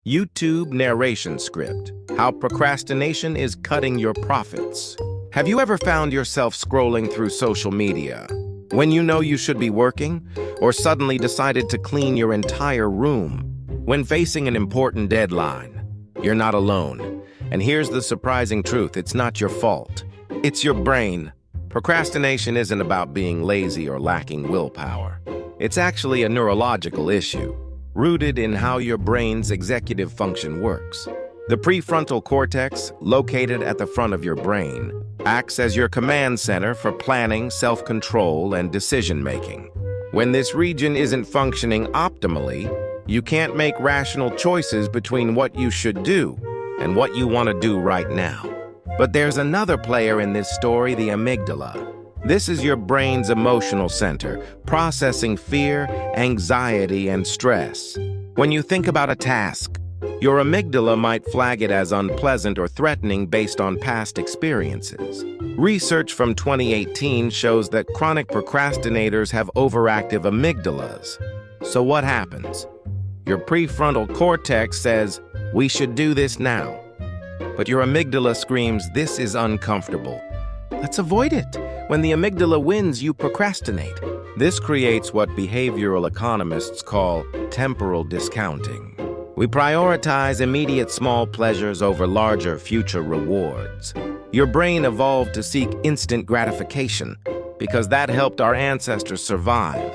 YouTube narration script: How procrastination is cutting your profits. Have you ever found yourself scrolling through social media when you know you should be working, or suddenly decided to clean your entire room? When facing an important deadline, you're not alone. And here's the surprising truth: it's not your fault. It's your brain. Procrastination isn't about being lazy or lacking willpower. It's actually a neurological issue, rooted in how your brain's executive function works. The prefrontal cortex, located at the front of your brain, acts as your command center for planning, self-control, and decision-making. When this region isn't functioning optimally, you can't make rational choices between what you should do and what you want to do right now. But there's another player in this story: the amygdala. This is your brain's emotional center, processing fear, anxiety, and stress. When you think about a task, your amygdala might flag it as unpleasant or threatening based on past experiences. Research from 2018 shows that chronic procrastinators have overactive amygdalas. So what happens? Your prefrontal cortex says, "We should do this now." But your amygdala screams, "This is uncomfortable. Let's avoid it." When the amygdala wins, you procrastinate. This creates what behavioral economists call temporal discounting. We prioritize immediate small pleasures over larger future rewards. Your brain evolved to seek instant gratification because that helped our ancestors survive.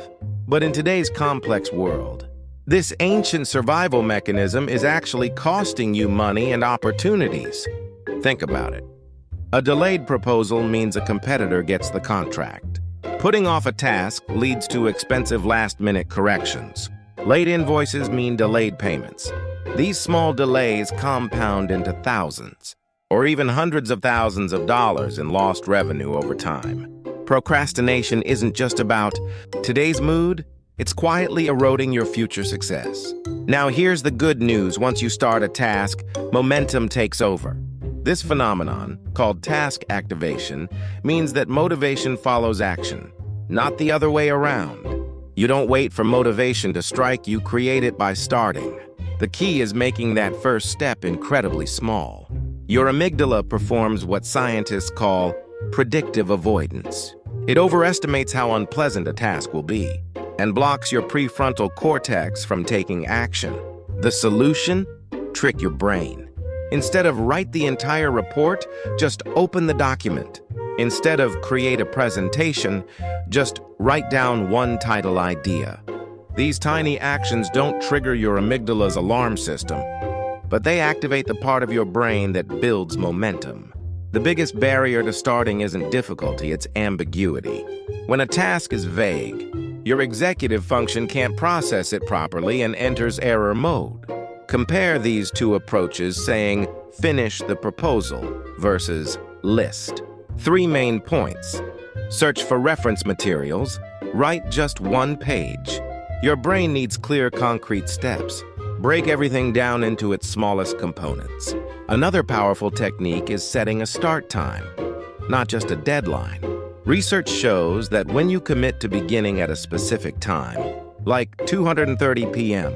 But in today's complex world, this ancient survival mechanism is actually costing you money and opportunities. Think about it. A delayed proposal means a competitor gets the contract. Putting off a task leads to expensive last-minute corrections. Late invoices mean delayed payments. These small delays compound into thousands, or even hundreds of thousands of dollars in lost revenue over time. Procrastination isn't just about today's mood, it's quietly eroding your future success. Now here's the good news: once you start a task, momentum takes over. This phenomenon, called task activation, means that motivation follows action, not the other way around. You don't wait for motivation to strike, you create it by starting. The key is making that first step incredibly small. Your amygdala performs what scientists call predictive avoidance. It overestimates how unpleasant a task will be and blocks your prefrontal cortex from taking action. The solution? Trick your brain. Instead of write the entire report, just open the document. Instead of create a presentation, just write down one title idea. These tiny actions don't trigger your amygdala's alarm system, but they activate the part of your brain that builds momentum. The biggest barrier to starting isn't difficulty, it's ambiguity. When a task is vague, your executive function can't process it properly and enters error mode. Compare these two approaches, saying, "Finish the proposal" versus "list." 3 main points. Search for reference materials. Write just one page. Your brain needs clear, concrete steps. Break everything down into its smallest components. Another powerful technique is setting a start time, not just a deadline. Research shows that when you commit to beginning at a specific time, like 2:30 p.m.,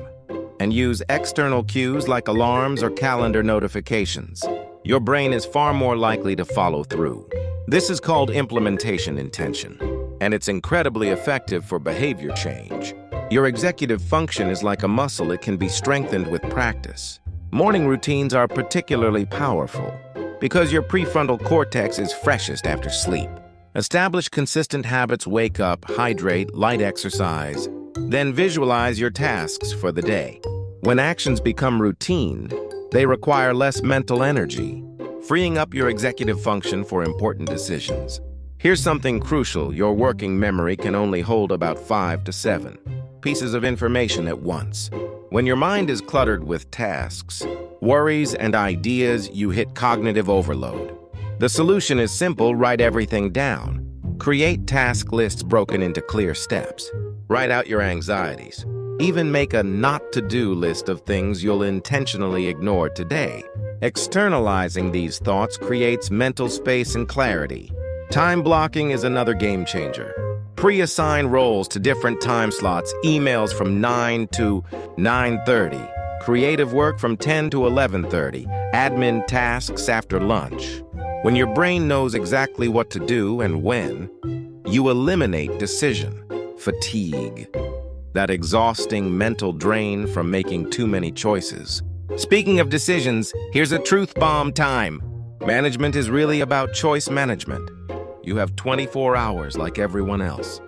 and use external cues like alarms or calendar notifications, your brain is far more likely to follow through. This is called implementation intention, and it's incredibly effective for behavior change. Your executive function is like a muscle; it can be strengthened with practice. Morning routines are particularly powerful because your prefrontal cortex is freshest after sleep. Establish consistent habits: wake up, hydrate, light exercise, then visualize your tasks for the day. When actions become routine, they require less mental energy, freeing up your executive function for important decisions. Here's something crucial: your working memory can only hold about 5 to 7 pieces of information at once. When your mind is cluttered with tasks, worries, and ideas, you hit cognitive overload. The solution is simple: write everything down. Create task lists broken into clear steps. Write out your anxieties. Even make a not-to-do list of things you'll intentionally ignore today. Externalizing these thoughts creates mental space and clarity. Time blocking is another game changer. Pre-assign roles to different time slots, emails from 9 to 9:30, creative work from 10 to 11:30, admin tasks after lunch. When your brain knows exactly what to do and when, you eliminate decision fatigue, that exhausting mental drain from making too many choices. Speaking of decisions, here's a truth bomb time. Management is really about choice management. You have 24 hours like everyone else.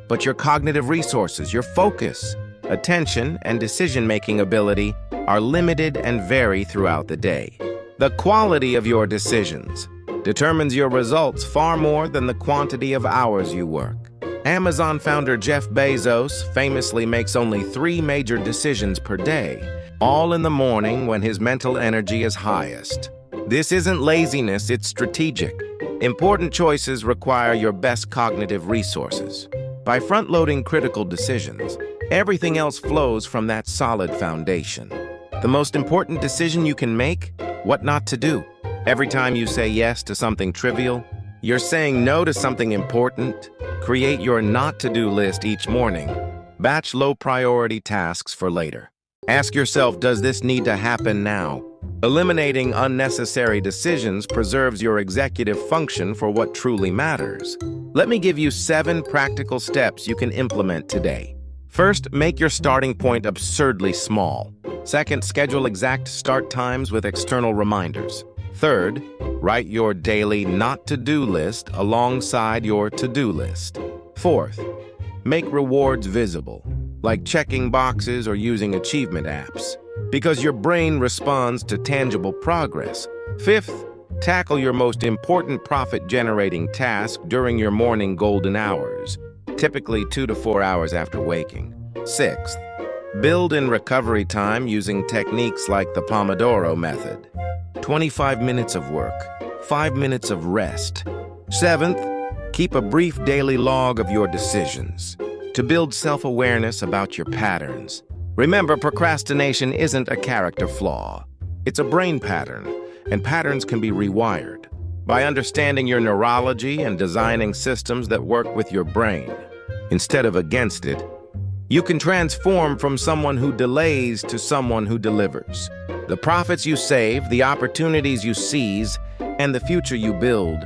But your cognitive resources, your focus, attention, and decision-making ability are limited and vary throughout the day. The quality of your decisions determines your results far more than the quantity of hours you work. Amazon founder Jeff Bezos famously makes only 3 major decisions per day, all in the morning when his mental energy is highest. This isn't laziness, it's strategic. Important choices require your best cognitive resources. By front-loading critical decisions, everything else flows from that solid foundation. The most important decision you can make, what not to do. Every time you say yes to something trivial, you're saying no to something important. Create your not-to-do list each morning. Batch low-priority tasks for later. Ask yourself, does this need to happen now? Eliminating unnecessary decisions preserves your executive function for what truly matters. Let me give you 7 practical steps you can implement today. First, make your starting point absurdly small. Second, schedule exact start times with external reminders. Third, write your daily not-to-do list alongside your to-do list. Fourth, make rewards visible, like checking boxes or using achievement apps, because your brain responds to tangible progress. Fifth, tackle your most important profit-generating task during your morning golden hours, typically 2 to 4 hours after waking. Sixth, build in recovery time using techniques like the Pomodoro method. 25 minutes of work, 5 minutes of rest. Seventh, keep a brief daily log of your decisions to build self-awareness about your patterns. Remember, procrastination isn't a character flaw. It's a brain pattern, and patterns can be rewired. By understanding your neurology and designing systems that work with your brain, instead of against it, you can transform from someone who delays to someone who delivers. The profits you save, the opportunities you seize, and the future you build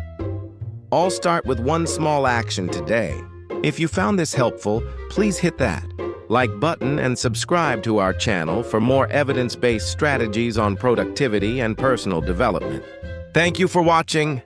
all start with one small action today. If you found this helpful, please hit that like button and subscribe to our channel for more evidence-based strategies on productivity and personal development. Thank you for watching.